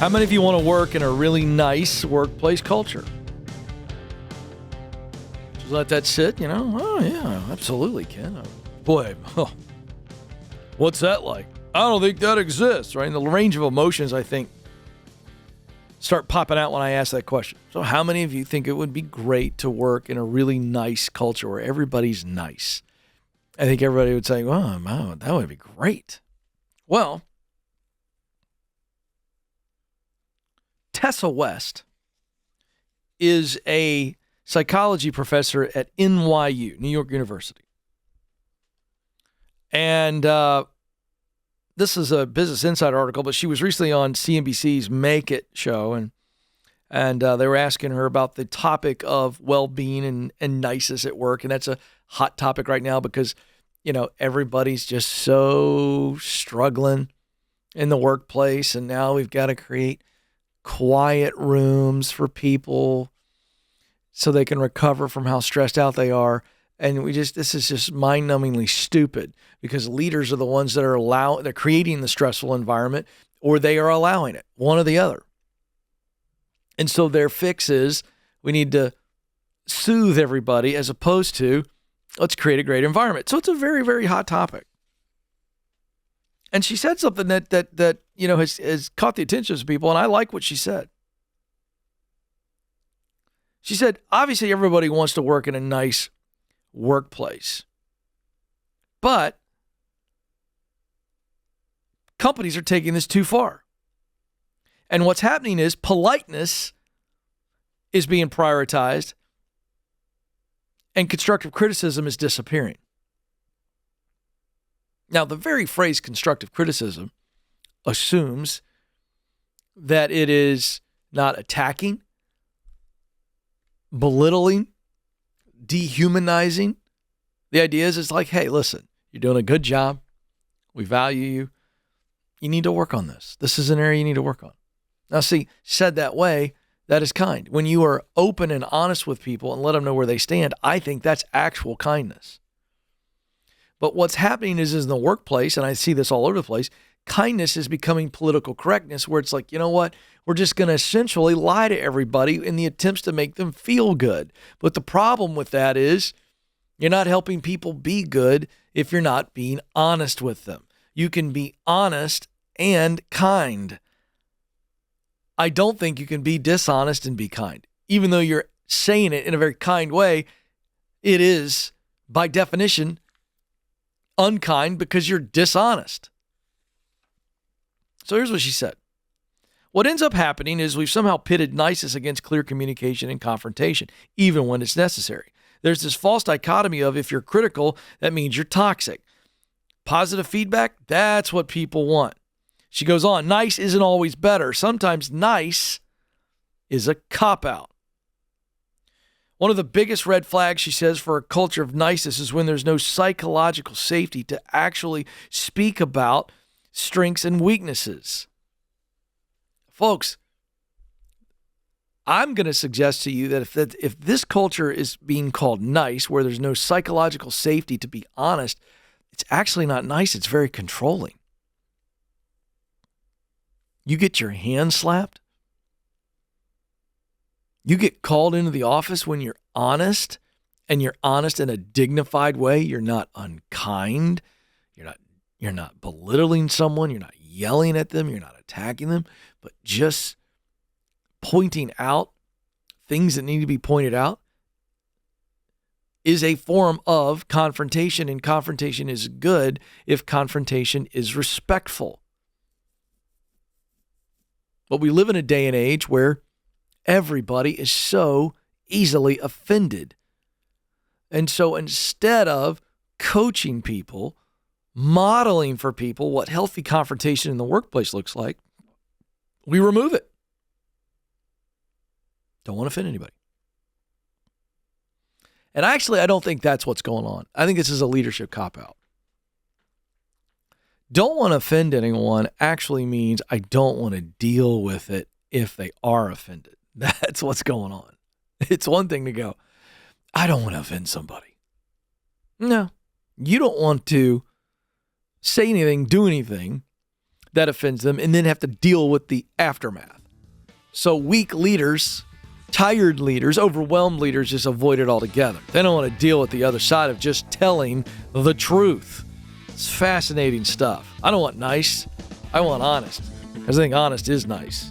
How many of you want to work in a really nice workplace culture? Just let that sit, Oh, yeah, absolutely, Ken. Boy, what's that like? I don't think that exists, right? And the range of emotions, I think, start popping out when I ask that question. So how many of you think it would be great to work in a really nice culture where everybody's nice? I think everybody would say, well, that would be great. Well, Tessa West is a psychology professor at NYU, New York University. And this is a Business Insider article, but she was recently on CNBC's Make It show, and they were asking her about the topic of well-being and niceness at work. And that's a hot topic right now because, everybody's just so struggling in the workplace. And now we've got to create quiet rooms for people so they can recover from how stressed out they are. And this is just mind-numbingly stupid because leaders are the ones that they're creating the stressful environment, or they are allowing it, one or the other. And so their fix is we need to soothe everybody as opposed to let's create a great environment. So it's a very, very hot topic. And she said something that has caught the attention of people, and I like what she said. She said, obviously everybody wants to work in a nice workplace, but companies are taking this too far. And what's happening is politeness is being prioritized and constructive criticism is disappearing. Now, the very phrase constructive criticism assumes that it is not attacking, belittling, dehumanizing. The idea is it's like, hey, listen, you're doing a good job. We value you. You need to work on this. This is an area you need to work on. Now, see, said that way, that is kind. When you are open and honest with people and let them know where they stand, I think that's actual kindness. But what's happening is in the workplace, and I see this all over the place, kindness is becoming political correctness, where it's like, you know what? We're just going to essentially lie to everybody in the attempts to make them feel good. But the problem with that is you're not helping people be good if you're not being honest with them. You can be honest and kind. I don't think you can be dishonest and be kind. Even though you're saying it in a very kind way, it is, by definition, unkind because you're dishonest. So here's what she said. What ends up happening is we've somehow pitted niceness against clear communication and confrontation, even when it's necessary. There's this false dichotomy of if you're critical, that means you're toxic. Positive feedback, that's what people want. She goes on, nice isn't always better. Sometimes nice is a cop-out. One of the biggest red flags, she says, for a culture of niceness is when there's no psychological safety to actually speak about strengths and weaknesses. Folks, I'm going to suggest to you that if this culture is being called nice, where there's no psychological safety to be honest, it's actually not nice. It's very controlling. You get your hand slapped. You get called into the office when you're honest, and you're honest in a dignified way. You're not unkind. You're not belittling someone. You're not yelling at them. You're not attacking them, but just pointing out things that need to be pointed out is a form of confrontation, and confrontation is good if confrontation is respectful. But we live in a day and age where everybody is so easily offended. And so instead of coaching people, modeling for people what healthy confrontation in the workplace looks like, we remove it. Don't want to offend anybody. And actually, I don't think that's what's going on. I think this is a leadership cop-out. Don't want to offend anyone actually means I don't want to deal with it if they are offended. That's what's going on. It's one thing to go, I don't want to offend somebody. No, you don't want to say anything, do anything that offends them and then have to deal with the aftermath. So weak leaders, tired leaders, overwhelmed leaders just avoid it altogether. They don't want to deal with the other side of just telling the truth. It's fascinating stuff. I don't want nice. I want honest, because I think honest is nice.